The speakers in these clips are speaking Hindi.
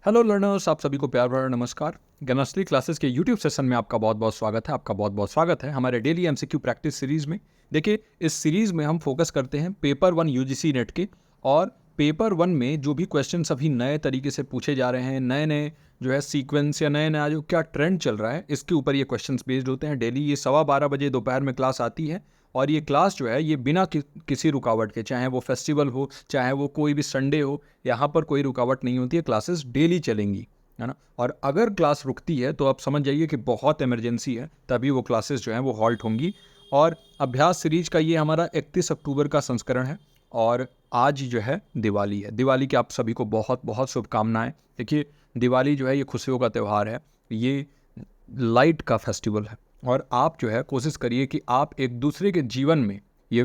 हेलो लर्नर्स, आप सभी को प्यार भरा नमस्कार। गणश्री क्लासेस के यूट्यूब सेशन में आपका बहुत बहुत स्वागत है। आपका बहुत बहुत स्वागत है हमारे डेली एमसीक्यू प्रैक्टिस सीरीज़ में। देखिए, इस सीरीज़ में हम फोकस करते हैं पेपर 1 यूजीसी नेट के, और पेपर 1 में जो भी क्वेश्चन अभी नए तरीके से पूछे जा रहे हैं, नए नए जो है सीक्वेंस या नए नया जो क्या ट्रेंड चल रहा है, इसके ऊपर ये क्वेश्चन बेस्ड होते हैं। डेली ये 12:15 बजे दोपहर में क्लास आती है, और ये क्लास जो है ये बिना किसी रुकावट के, चाहे वो फेस्टिवल हो, चाहे वो कोई भी संडे हो, यहाँ पर कोई रुकावट नहीं होती है। क्लासेस डेली चलेंगी, है ना। और अगर क्लास रुकती है तो आप समझ जाइए कि बहुत इमरजेंसी है, तभी वो क्लासेस जो हैं वो हॉल्ट होंगी। और अभ्यास सीरीज का ये हमारा 31 अक्टूबर का संस्करण है, और आज जो है दिवाली है। दिवाली की आप सभी को बहुत बहुत शुभकामनाएं। देखिए, दिवाली जो है ये खुशियों का त्यौहार है, ये लाइट का फेस्टिवल है, और आप जो है कोशिश करिए कि आप एक दूसरे के जीवन में ये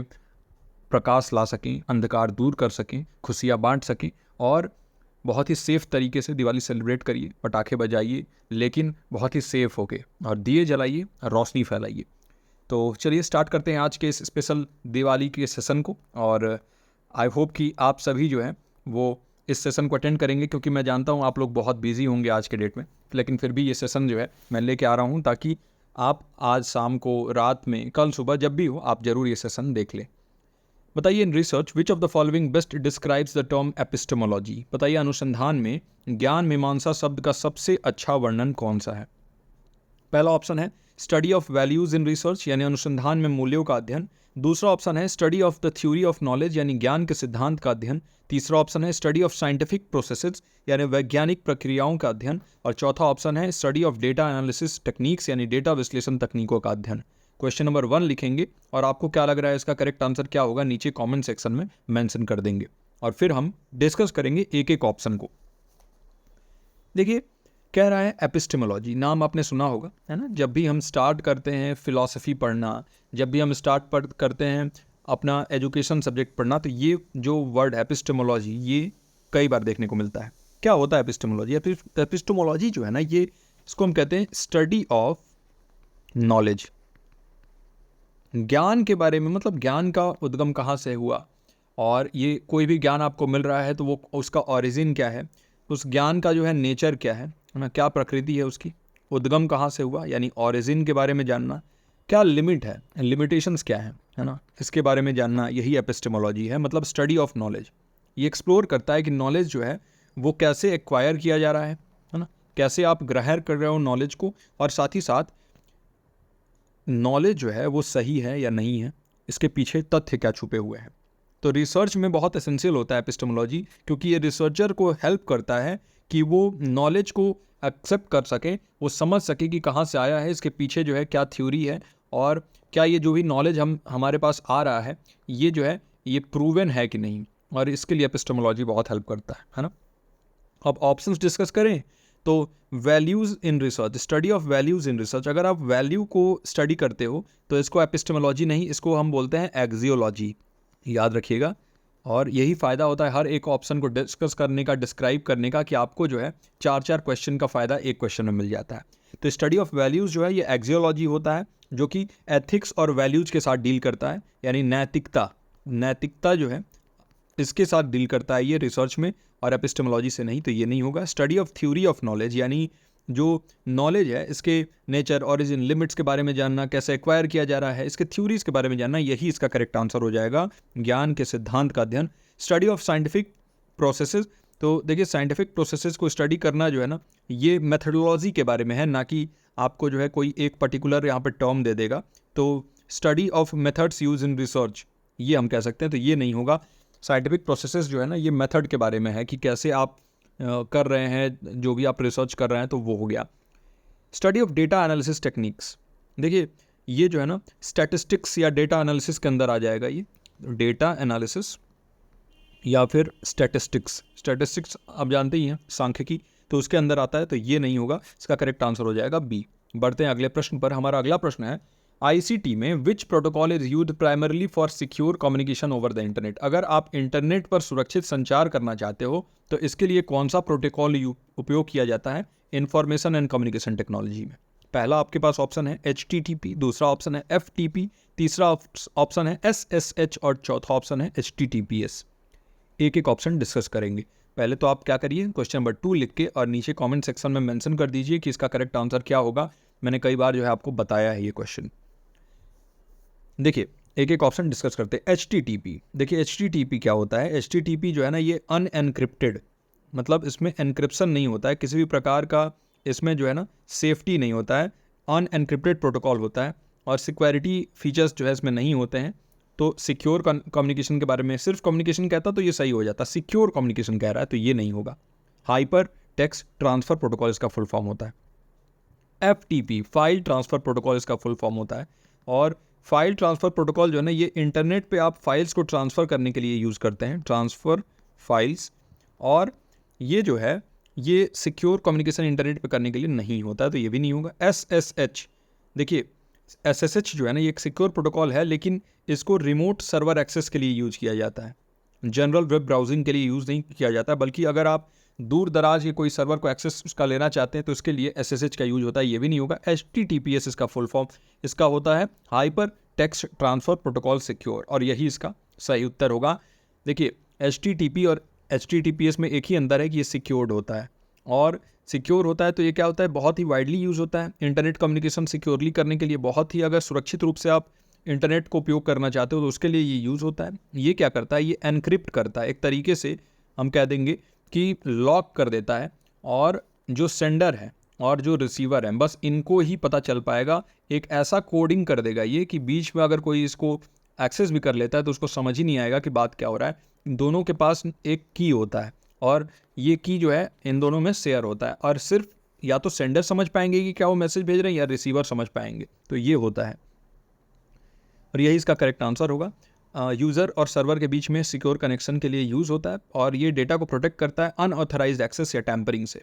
प्रकाश ला सकें, अंधकार दूर कर सकें, खुशियाँ बांट सकें, और बहुत ही सेफ़ तरीके से दिवाली सेलिब्रेट करिए। पटाखे बजाइए, लेकिन बहुत ही सेफ़ होके, और दिए जलाइए, रोशनी फैलाइए। तो चलिए स्टार्ट करते हैं आज के इस स्पेशल दिवाली के सेशन को। और आई होप कि आप सभी जो है वो इस सेशन को अटेंड करेंगे, क्योंकि मैं जानता हूँ आप लोग बहुत बिजी होंगे आज के डेट में, लेकिन फिर भी ये सेशन जो है मैं लेके आ रहा हूँ, ताकि आप आज शाम को, रात में, कल सुबह, जब भी हो, आप ज़रूर ये सेशन देख लें। बताइए, in research which of the following best describes the term epistemology. बताइए, अनुसंधान में ज्ञान मीमांसा शब्द का सबसे अच्छा वर्णन कौन सा है। पहला ऑप्शन है study of values in research, यानी अनुसंधान में मूल्यों का अध्ययन। दूसरा ऑप्शन है study of the theory of knowledge, यानी ज्ञान के सिद्धांत का अध्ययन। तीसरा ऑप्शन है स्टडी ऑफ साइंटिफिक प्रोसेसेस, यानी वैज्ञानिक प्रक्रियाओं का अध्ययन। और चौथा ऑप्शन है study of data analysis techniques, यानी डेटा विश्लेषण तकनीकों का अध्ययन। क्वेश्चन नंबर 1 लिखेंगे, और आपको क्या लग रहा है इसका करेक्ट आंसर क्या होगा, नीचे कमेंट सेक्शन में मेंशन कर देंगे, और फिर हम डिस्कस करेंगे एक एक ऑप्शन को। देखिए, कह रहा है एपिस्टेमोलॉजी, नाम आपने सुना होगा, है ना। जब भी हम स्टार्ट करते हैं फिलॉसफी पढ़ना, जब भी हम स्टार्ट करते हैं अपना एजुकेशन सब्जेक्ट पढ़ना, तो ये जो वर्ड एपिस्टेमोलॉजी ये कई बार देखने को मिलता है। क्या होता है एपिस्टेमोलॉजी? एपिस्टेमोलॉजी जो है ना, ये इसको हम कहते हैं स्टडी ऑफ नॉलेज, ज्ञान के बारे में। मतलब ज्ञान का उद्गम कहाँ से हुआ, और ये कोई भी ज्ञान आपको मिल रहा है तो वो उसका ओरिजिन क्या है, उस ज्ञान का जो है नेचर क्या है ना, क्या प्रकृति है उसकी, उद्गम कहाँ से हुआ, यानी ओरिजिन के बारे में जानना। क्या लिमिट है, लिमिटेशंस क्या है ना, इसके बारे में जानना, यही एपिस्टेमोलॉजी है। मतलब स्टडी ऑफ नॉलेज। ये एक्सप्लोर करता है कि नॉलेज जो है वो कैसे एक्वायर किया जा रहा है ना, कैसे आप ग्रहण कर रहे हो नॉलेज को, और साथ ही साथ नॉलेज जो है वो सही है या नहीं है, इसके पीछे तथ्य क्या छुपे हुए हैं। तो रिसर्च में बहुत एसेंशियल होता है एपिस्टेमोलॉजी, क्योंकि ये रिसर्चर को हेल्प करता है कि वो नॉलेज को एक्सेप्ट कर सके, वो समझ सके कि कहाँ से आया है, इसके पीछे जो है क्या थ्योरी है, और क्या ये जो भी नॉलेज हमारे पास आ रहा है ये जो है ये प्रूवन है कि नहीं। और इसके लिए एपिस्टेमोलॉजी बहुत हेल्प करता है ना। अब ऑप्शंस डिस्कस करें तो values in research, study of values in research. अगर आप वैल्यू को स्टडी करते हो तो इसको एपिस्टेमोलॉजी नहीं, इसको हम बोलते हैं एक्सियोलॉजी, याद रखिएगा। और यही फ़ायदा होता है हर एक ऑप्शन को डिस्कस करने का, डिस्क्राइब करने का, कि आपको जो है 4-4 क्वेश्चन का फ़ायदा एक क्वेश्चन में मिल जाता है। तो स्टडी ऑफ वैल्यूज़ जो है ये एक्सियोलॉजी होता है, जो कि एथिक्स और वैल्यूज़ के साथ डील करता है, यानी नैतिकता जो है इसके साथ डील करता है ये रिसर्च में, और एपिस्टेमोलॉजी से नहीं। तो ये नहीं होगा। Study of theory of knowledge, यानी जो नॉलेज है इसके नेचर, ओरिजिन, लिमिट्स के बारे में जानना, कैसे एक्वायर किया जा रहा है, इसके थ्योरीज के बारे में जानना, यही इसका करेक्ट आंसर हो जाएगा, ज्ञान के सिद्धांत का अध्ययन। स्टडी ऑफ साइंटिफिक प्रोसेसेस, तो देखिए साइंटिफिक प्रोसेसेस को स्टडी करना जो है ना, ये मेथडोलॉजी के बारे में है, ना कि आपको जो है कोई एक पर्टिकुलर यहाँ पर टर्म दे देगा। तो study of methods use in research ये हम कह सकते हैं, तो ये नहीं होगा। साइंटिफिक प्रोसेसेस जो है ना ये मेथड के बारे में है, कि कैसे आप कर रहे हैं, जो भी आप रिसर्च कर रहे हैं, तो वो हो गया। Study of data analysis techniques, देखिए ये जो है ना स्टैटिस्टिक्स या डेटा एनालिसिस के अंदर आ जाएगा। ये डेटा एनालिसिस या फिर स्टैटिस्टिक्स आप जानते ही हैं, सांख्यिकी, तो उसके अंदर आता है, तो ये नहीं होगा। इसका करेक्ट आंसर हो जाएगा बी। बढ़ते हैं अगले प्रश्न पर। हमारा अगला प्रश्न है आईसीटी में विच protocol is used primarily for secure communication over the internet. अगर आप इंटरनेट पर सुरक्षित संचार करना चाहते हो तो इसके लिए कौन सा प्रोटोकॉल उपयोग किया जाता है इंफॉर्मेशन एंड कम्युनिकेशन टेक्नोलॉजी में। पहला आपके पास ऑप्शन है HTTP, दूसरा ऑप्शन है FTP, तीसरा ऑप्शन है SSH, और चौथा ऑप्शन है HTTPS। एक एक ऑप्शन डिस्कस करेंगे। पहले तो आप क्या करिए, क्वेश्चन नंबर 2 लिख के और नीचे कमेंट सेक्शन में मेंशन कर दीजिए कि इसका करेक्ट आंसर क्या होगा। मैंने कई बार जो है आपको बताया है ये क्वेश्चन। देखिए एक एक ऑप्शन डिस्कस करते हैं। HTTP, देखिए HTTP क्या होता है। HTTP जो है ना ये अनएनक्रिप्टेड, मतलब इसमें एनक्रिप्शन नहीं होता है, किसी भी प्रकार का इसमें जो है ना सेफ्टी नहीं होता है, अनएनक्रिप्टेड प्रोटोकॉल होता है और सिक्योरिटी फीचर्स जो है इसमें नहीं होते हैं। तो सिक्योर कम्युनिकेशन के बारे में सिर्फ कम्युनिकेशन कहता तो ये सही हो जाता, सिक्योर कम्युनिकेशन कह रहा है तो ये नहीं होगा। हाइपर टेक्स्ट ट्रांसफ़र प्रोटोकॉल इसका फुल फॉर्म होता है। FTP, फाइल ट्रांसफ़र प्रोटोकॉल इसका फुल फॉर्म होता है। और फाइल ट्रांसफ़र प्रोटोकॉल जो है ना ये इंटरनेट पे आप फाइल्स को ट्रांसफ़र करने के लिए यूज़ करते हैं, ट्रांसफ़र फाइल्स। और ये जो है ये सिक्योर कम्युनिकेशन इंटरनेट पे करने के लिए नहीं होता है, तो ये भी नहीं होगा। SSH, देखिए SSH जो है ना ये एक सिक्योर प्रोटोकॉल है, लेकिन इसको रिमोट सर्वर एक्सेस के लिए यूज़ किया जाता है, जनरल वेब ब्राउजिंग के लिए यूज़ नहीं किया जाता, बल्कि अगर आप दूर दराज के कोई सर्वर को एक्सेस उसका लेना चाहते हैं तो इसके लिए SSH का यूज होता है, ये भी नहीं होगा। HTTPS इसका फुल फॉर्म इसका होता है hyper text transfer protocol secure, और यही इसका सही उत्तर होगा। देखिए HTTP और HTTPS में एक ही अंदर है कि ये सिक्योर्ड होता है, और सिक्योर होता है तो ये क्या होता है, बहुत ही वाइडली यूज़ होता है इंटरनेट कम्युनिकेशन सिक्योरली करने के लिए। बहुत ही अगर सुरक्षित रूप से आप इंटरनेट को उपयोग करना चाहते हो तो उसके लिए ये यूज़ होता है। ये क्या करता है, ये एनक्रिप्ट करता है, एक तरीके से हम कह देंगे कि लॉक कर देता है, और जो सेंडर है और जो रिसीवर है बस इनको ही पता चल पाएगा। एक ऐसा कोडिंग कर देगा ये कि बीच में अगर कोई इसको एक्सेस भी कर लेता है तो उसको समझ ही नहीं आएगा कि बात क्या हो रहा है। दोनों के पास एक की होता है और ये की जो है इन दोनों में शेयर होता है, और सिर्फ या तो सेंडर समझ पाएंगे कि क्या वो मैसेज भेज रहे हैं या रिसीवर समझ पाएंगे, तो ये होता है और यही इसका करेक्ट आंसर होगा। यूज़र और सर्वर के बीच में सिक्योर कनेक्शन के लिए यूज़ होता है और ये डेटा को प्रोटेक्ट करता है अनऑथराइज्ड एक्सेस या टैम्परिंग से।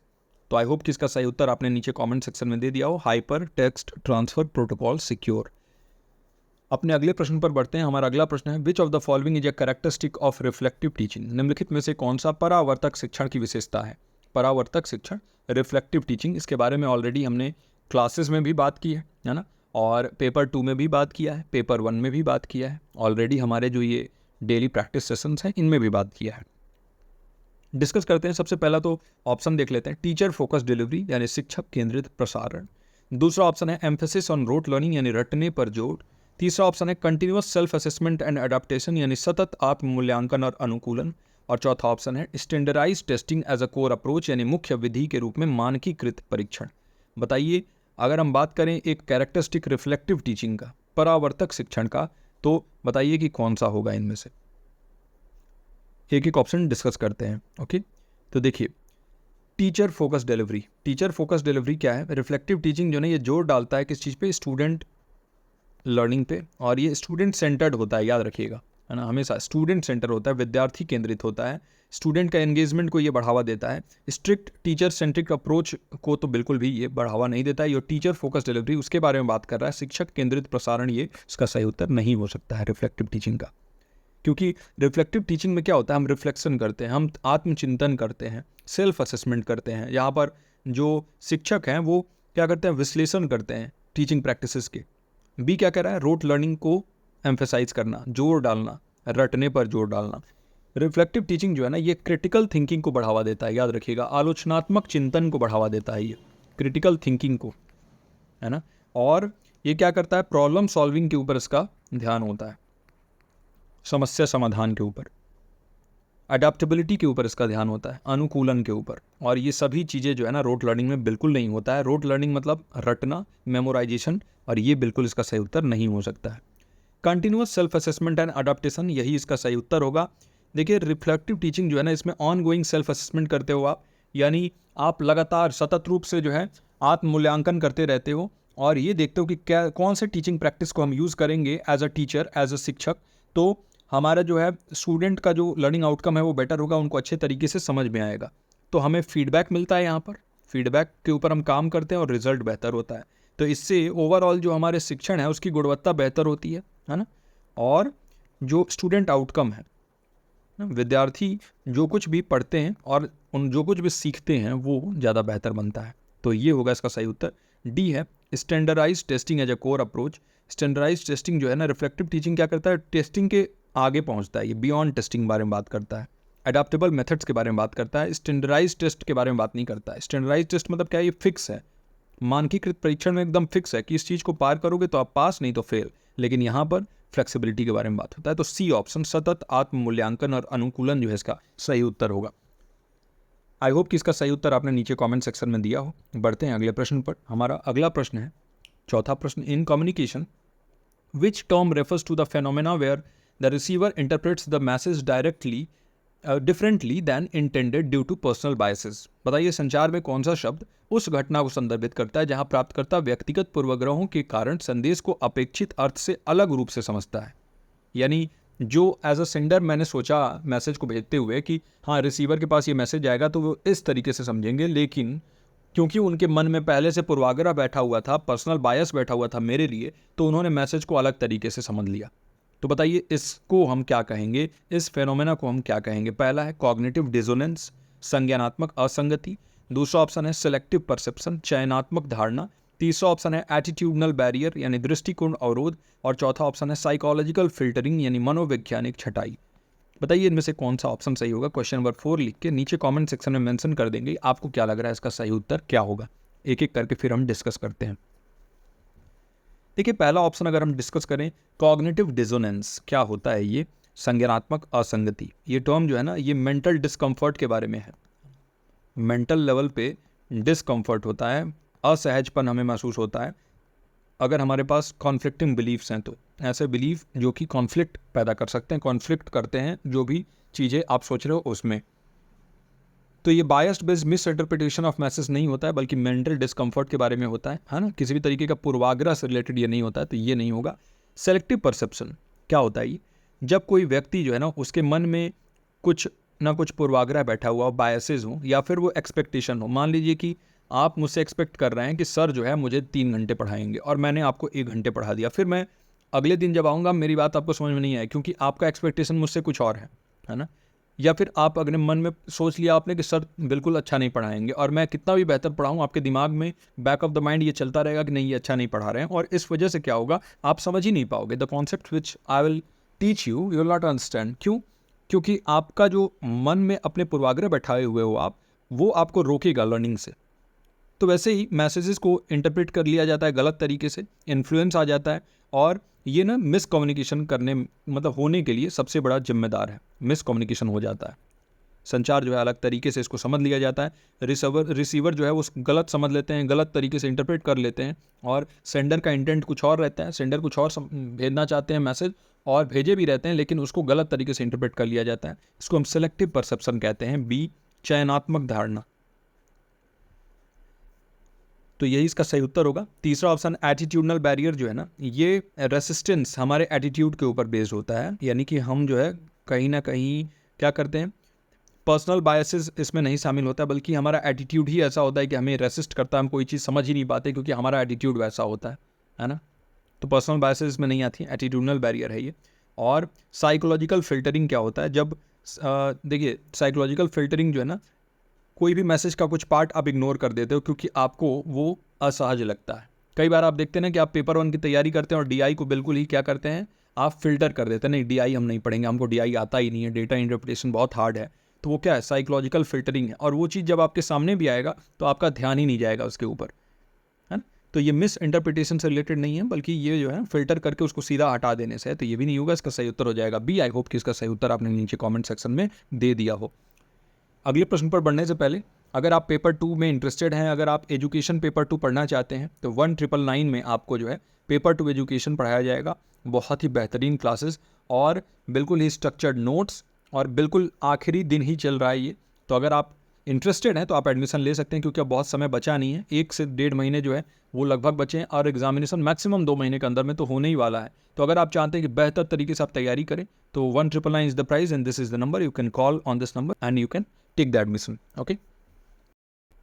तो आई होप कि इसका सही उत्तर आपने नीचे कमेंट सेक्शन में दे दिया हो, hyper text transfer protocol secure. अपने अगले प्रश्न पर बढ़ते हैं। हमारा अगला प्रश्न है, which of the following is a characteristic of reflective teaching. निम्नलिखित में से कौन सा परावर्तक शिक्षण की विशेषता है। परावर्तक शिक्षण, रिफ्लेक्टिव टीचिंग, इसके बारे में ऑलरेडी हमने क्लासेस में भी बात की है ना, और पेपर 2 में भी बात किया है, पेपर 1 में भी बात किया है, ऑलरेडी हमारे जो ये डेली प्रैक्टिस सेशंस हैं इनमें भी बात किया है। डिस्कस करते हैं। सबसे पहला तो ऑप्शन देख लेते हैं, टीचर फोकस डिलीवरी यानी शिक्षक केंद्रित प्रसारण। दूसरा ऑप्शन है एम्फेसिस ऑन रोट लर्निंग यानी रटने पर जोर। तीसरा ऑप्शन है continuous self assessment and adaptation यानी सतत आत्म मूल्यांकन और अनुकूलन। और चौथा ऑप्शन है standardize testing as a core approach यानी मुख्य विधि के रूप में मानकीकृत परीक्षण। बताइए, अगर हम बात करें एक कैरेक्टरिस्टिक रिफ्लेक्टिव टीचिंग का, परावर्तक शिक्षण का, तो बताइए कि कौन सा होगा इनमें से। एक एक ऑप्शन डिस्कस करते हैं। ओके, तो देखिए teacher focus delivery. Teacher focus delivery क्या है, रिफ्लेक्टिव टीचिंग जो है ये जोर डालता है किस चीज़ पे, स्टूडेंट लर्निंग पे, और ये स्टूडेंट सेंटर्ड होता है, याद रखिएगा, है ना, हमेशा स्टूडेंट सेंटर होता है, विद्यार्थी केंद्रित होता है, स्टूडेंट का एंगेजमेंट को ये बढ़ावा देता है। स्ट्रिक्ट टीचर सेंट्रिक अप्रोच को तो बिल्कुल भी ये बढ़ावा नहीं देता है। ये टीचर फोकस डिलीवरी उसके बारे में बात कर रहा है। शिक्षक केंद्रित प्रसारण ये इसका सही उत्तर नहीं हो सकता है रिफ्लेक्टिव टीचिंग का, क्योंकि रिफ्लेक्टिव टीचिंग में क्या होता है, हम रिफ्लेक्शन करते हैं, हम आत्मचिंतन करते हैं, सेल्फ असेसमेंट करते हैं। यहाँ पर जो शिक्षक हैं वो क्या करते हैं, विश्लेषण करते हैं टीचिंग प्रैक्टिसेस के। बी क्या कह रहा है, रोट लर्निंग को एम्फेसाइज करना, जोर डालना, रटने पर जोर डालना। रिफ्लेक्टिव टीचिंग जो है ना ये क्रिटिकल थिंकिंग को बढ़ावा देता है, याद रखिएगा, आलोचनात्मक चिंतन को बढ़ावा देता है ये क्रिटिकल थिंकिंग को, है ना। और ये क्या करता है, प्रॉब्लम सॉल्विंग के ऊपर इसका ध्यान होता है, समस्या समाधान के ऊपर, अडेप्टेबिलिटी के ऊपर इसका ध्यान होता है, अनुकूलन के ऊपर। और ये सभी चीज़ें जो है ना रोट लर्निंग में बिल्कुल नहीं होता है। रोट लर्निंग मतलब रटना, मेमोराइजेशन, और ये बिल्कुल इसका सही उत्तर नहीं हो सकता है। Continuous self assessment and adaptation, यही इसका सही उत्तर होगा। देखिए रिफ्लेक्टिव टीचिंग जो है ना इसमें ऑन गोइंग सेल्फ असेसमेंट करते हो आप, यानी आप लगातार सतत रूप से जो है आत्म मूल्यांकन करते रहते हो और ये देखते हो कि क्या कौन से टीचिंग प्रैक्टिस को हम यूज़ करेंगे as a teacher, as a शिक्षक, तो हमारा जो है स्टूडेंट का जो लर्निंग आउटकम है वो बेटर होगा, उनको अच्छे तरीके से समझ में आएगा। तो हमें फीडबैक मिलता है, यहाँ पर फीडबैक के ऊपर हम काम करते हैं और रिजल्ट बेहतर होता है। तो इससे ओवरऑल जो हमारे शिक्षण है उसकी गुणवत्ता बेहतर होती है ना, और जो स्टूडेंट आउटकम है, विद्यार्थी जो कुछ भी पढ़ते हैं और उन जो कुछ भी सीखते हैं वो ज़्यादा बेहतर बनता है। तो ये होगा इसका सही उत्तर। डी है standardize testing as a core approach. Standardize testing जो है ना रिफ्लेक्टिव टीचिंग क्या करता है, टेस्टिंग के आगे पहुंचता है, ये बियॉन्ड टेस्टिंग बारे में बात करता है। एडाप्टेबल मेथड्स के बारे में बात करता है, स्टैंडर्डाइज टेस्ट के बारे में बात नहीं करता है। स्टैंडर्डाइज टेस्ट मतलब क्या है, ये फिक्स है, मानकीकृत परीक्षण में एकदम फिक्स है कि इस चीज़ को पार करोगे तो आप पास, नहीं तो फेल। लेकिन यहाँ पर फ्लेक्सिबिलिटी के बारे में बात होता है। तो सी ऑप्शन, सतत आत्म मूल्यांकन और अनुकूलन जो है इसका सही उत्तर होगा। आई होप कि इसका सही उत्तर आपने नीचे कमेंट सेक्शन में दिया हो। बढ़ते हैं अगले प्रश्न पर। हमारा अगला प्रश्न है चौथा प्रश्न, in communication which term refers to the phenomena where the receiver interprets the message differently than intended due to personal biases। बताइए संचार में कौन सा शब्द उस घटना को संदर्भित करता है जहां प्राप्तकर्ता व्यक्तिगत पूर्वाग्रहों के कारण संदेश को अपेक्षित अर्थ से अलग रूप से समझता है। यानी जो एज अ सेंडर मैंने सोचा मैसेज को भेजते हुए कि हाँ रिसीवर के पास ये मैसेज आएगा तो वो इस तरीके से समझेंगे, लेकिन क्योंकि उनके मन में पहले से पूर्वाग्रह बैठा हुआ था, पर्सनल बायस बैठा हुआ था मेरे लिए, तो उन्होंने मैसेज को अलग तरीके से समझ लिया। तो बताइए इसको हम क्या कहेंगे, इस फेनोमेना को हम क्या कहेंगे। पहला है कॉग्निटिव डिसोनेंस, संज्ञानात्मक असंगति। दूसरा ऑप्शन है सिलेक्टिव परसेप्शन, चयनात्मक धारणा। तीसरा ऑप्शन है एटीट्यूडनल बैरियर यानी दृष्टिकोण अवरोध। और चौथा ऑप्शन है साइकोलॉजिकल फिल्टरिंग यानी मनोवैज्ञानिक छटाई। बताइए इनमें से कौन सा ऑप्शन सही होगा। क्वेश्चन नंबर 4 लिख के नीचे कमेंट सेक्शन में मेंशन कर देंगे आपको क्या लग रहा है इसका सही उत्तर क्या होगा। एक एक करके फिर हम डिस्कस करते हैं। देखिए पहला ऑप्शन अगर हम डिस्कस करें, कॉग्निटिव डिसोनेंस क्या होता है, ये संज्ञानात्मक असंगति। ये टर्म जो है ना, ये मेंटल डिस्कम्फर्ट के बारे में है। मेंटल लेवल पे डिस्कम्फर्ट होता है, असहजपन हमें महसूस होता है अगर हमारे पास कॉन्फ्लिक्टिंग बिलीफ्स हैं। तो ऐसे बिलीफ जो कि कॉन्फ्लिक्ट पैदा कर सकते हैं, कॉन्फ्लिक्ट करते हैं जो भी चीज़ें आप सोच रहे हो उसमें। तो ये biased based miss interpretation of message नहीं होता है, बल्कि मेंटल डिस्कम्फर्ट के बारे में होता है ना। किसी भी तरीके का पूर्वाग्रह से रिलेटेड ये नहीं होता है, तो ये नहीं होगा। सेलेक्टिव परसेप्शन क्या होता है, ये जब कोई व्यक्ति जो है ना उसके मन में कुछ ना कुछ पूर्वाग्रह बैठा हुआ हो, बायसेस हो या फिर वो एक्सपेक्टेशन हो। मान लीजिए कि आप मुझसे एक्सपेक्ट कर रहे हैं कि सर जो है मुझे 3 घंटे पढ़ाएंगे और मैंने आपको 1 घंटे पढ़ा दिया, फिर मैं अगले दिन जब आऊँगा मेरी बात आपको समझ में नहीं आए क्योंकि आपका एक्सपेक्टेशन मुझसे कुछ और है ना। या फिर आप अगले मन में सोच लिया आपने कि सर बिल्कुल अच्छा नहीं पढ़ाएंगे, और मैं कितना भी बेहतर पढ़ाऊँ आपके दिमाग में बैक ऑफ द माइंड ये चलता रहेगा कि नहीं ये अच्छा नहीं पढ़ा रहे हैं, और इस वजह से क्या होगा आप समझ ही नहीं पाओगे। The concept which I will teach you will not understand. क्यों? क्योंकि आपका जो मन में अपने पूर्वाग्रह बैठाए हुए हो आप, वो आपको रोकेगा लर्निंग से। तो वैसे ही मैसेजेस को इंटरप्रेट कर लिया जाता है गलत तरीके से, इन्फ्लुएंस आ जाता है, और ये ना मिस कम्युनिकेशन करने मतलब होने के लिए सबसे बड़ा जिम्मेदार है। मिस कम्युनिकेशन हो जाता है, संचार जो है अलग तरीके से इसको समझ लिया जाता है। रिसीवर जो है वो गलत समझ लेते हैं, गलत तरीके से इंटरप्रेट कर लेते हैं, और सेंडर का इंटेंट कुछ और रहता है, सेंडर कुछ और भेजना चाहते हैं मैसेज और भेजे भी रहते हैं, लेकिन उसको गलत तरीके से इंटरप्रेट कर लिया जाता है। इसको हम सेलेक्टिव परसेप्शन कहते हैं। बी चयनात्मक धारणा, तो यही इसका सही उत्तर होगा। तीसरा ऑप्शन एटीट्यूडनल बैरियर जो है ना, ये रेसिस्टेंस हमारे एटीट्यूड के ऊपर बेस्ड होता है, यानी कि हम जो है कहीं ना कहीं क्या करते हैं, पर्सनल बायसेस इसमें नहीं शामिल होता, बल्कि हमारा एटीट्यूड ही ऐसा होता है कि हमें रेसिस्ट करता है, हम कोई चीज़ समझ ही नहीं पाते क्योंकि हमारा एटीट्यूड वैसा होता है ना। तो पर्सनल बायसेस इसमें नहीं आती, एटीट्यूडनल बैरियर है ये। और साइकोलॉजिकल फिल्टरिंग क्या होता है, जब देखिए साइकोलॉजिकल फिल्टरिंग जो है ना, कोई भी मैसेज का कुछ पार्ट आप इग्नोर कर देते हो क्योंकि आपको वो असहज लगता है। कई बार आप देखते हैं ना कि आप पेपर 1 की तैयारी करते हैं और डीआई को बिल्कुल ही क्या करते हैं, आप फिल्टर कर देते हैं, नहीं डीआई हम नहीं पढ़ेंगे, हमको डीआई आता ही नहीं है, डेटा इंटरप्रिटेशन बहुत हार्ड है। तो वो क्या है, साइकोलॉजिकल फिल्टरिंग है, और वो चीज़ जब आपके सामने भी आएगा तो आपका ध्यान ही नहीं जाएगा उसके ऊपर, है ना। तो ये मिस इंटरप्रिटेशन से रिलेटेड नहीं है, बल्कि ये जो है फिल्टर करके उसको सीधा हटा देने से है। तो ये भी नहीं होगा, इसका सही उत्तर हो जाएगा बी। आई होप कि इसका सही उत्तर आपने नीचे कॉमेंट सेक्शन में दे दिया हो। अगले प्रश्न पर बढ़ने से पहले, अगर आप पेपर 2 में इंटरेस्टेड हैं, अगर आप एजुकेशन पेपर 2 पढ़ना चाहते हैं, तो 1999 में आपको जो है पेपर 2 एजुकेशन पढ़ाया जाएगा। बहुत ही बेहतरीन क्लासेस और बिल्कुल ही स्ट्रक्चर्ड नोट्स, और बिल्कुल आखिरी दिन ही चल रहा है ये। तो अगर आप इंटरेस्टेड हैं तो आप एडमिशन ले सकते हैं, क्योंकि अब बहुत समय बचा नहीं है, 1 से 1.5 महीने जो है वो लगभग बचे हैं, और एग्जामिनेशन मैक्सिमम 2 महीने के अंदर में तो होने ही वाला है। तो अगर आप चाहते हैं कि बेहतर तरीके से आप तैयारी करें, तो 1999 is the price and this is the number, you can call on this number and you can take the admission. Okay,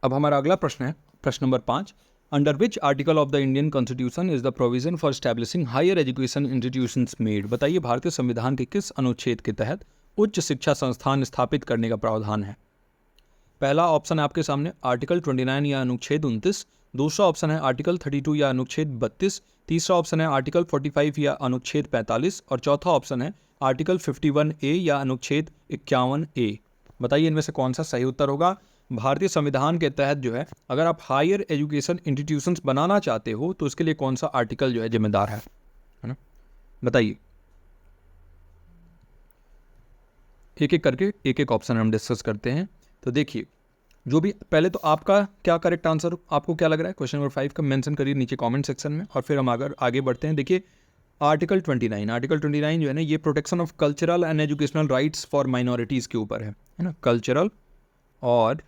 अब हमारा अगला प्रश्न है प्रश्न number 5। Under which article of the Indian constitution is the provision for establishing higher education institutions made. बताइए भारतीय संविधान के किस अनुच्छेद के तहत उच्च शिक्षा संस्थान स्थापित करने का प्रावधान है। पहला ऑप्शन है आपके सामने आर्टिकल 29 या अनुच्छेद 29। दूसरा ऑप्शन है आर्टिकल 32 या अनुच्छेद 32। तीसरा ऑप्शन है आर्टिकल 45 या अनुच्छेद 45। और चौथा ऑप्शन है आर्टिकल 51A या अनुच्छेद 51A। बताइए इनमें से कौन सा सही उत्तर होगा। भारतीय संविधान के तहत जो है अगर आप हायर एजुकेशन इंस्टीट्यूशंस बनाना चाहते हो तो उसके लिए कौन सा आर्टिकल जो है जिम्मेदार है ना, बताइए। एक एक करके एक एक ऑप्शन हम डिस्कस करते हैं। तो देखिए जो भी पहले तो आपका क्या करेक्ट आंसर आपको क्या लग रहा है क्वेश्चन नंबर 5 का मेंशन करिए नीचे कमेंट सेक्शन में, और फिर हम अगर आगे बढ़ते हैं। देखिए आर्टिकल 29 जो है ना ये protection of cultural and educational rights for minorities के ऊपर है ना। कल्चरल और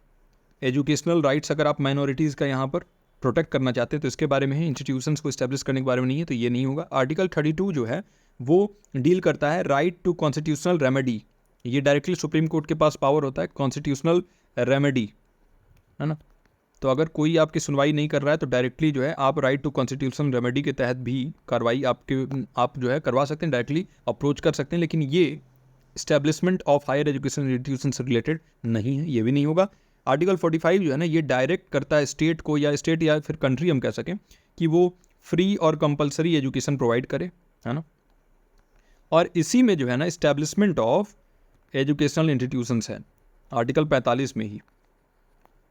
एजुकेशनल राइट्स अगर आप माइनॉरिटीज़ का यहाँ पर प्रोटेक्ट करना चाहते हैं तो इसके बारे में है, इंस्टीट्यूशंस को इस्टेब्लिश करने के बारे में नहीं है, तो ये नहीं होगा। आर्टिकल 32 जो है वो डील करता है राइट टू कॉन्स्टिट्यूशनल रेमेडी, ये डायरेक्टली सुप्रीम कोर्ट के पास पावर होता है कॉन्स्टिट्यूशनल रेमेडी, है ना। तो अगर कोई आपकी सुनवाई नहीं कर रहा है तो डायरेक्टली जो है आप राइट टू कॉन्स्टिट्यूशनल रेमेडी के तहत भी कार्रवाई आप जो है करवा सकते हैं, डायरेक्टली अप्रोच कर सकते हैं, लेकिन ये establishment of higher education institution से रिलेटेड नहीं है, ये भी नहीं होगा। आर्टिकल 45 जो है ना ये डायरेक्ट करता है स्टेट को, या स्टेट या फिर कंट्री हम कह सकें कि वो फ्री और कंपलसरी एजुकेशन प्रोवाइड करे, है ना। और इसी में जो है ना इस्टेब्लिशमेंट ऑफ एजुकेशनल इंस्टीट्यूशंस है आर्टिकल 45 में ही।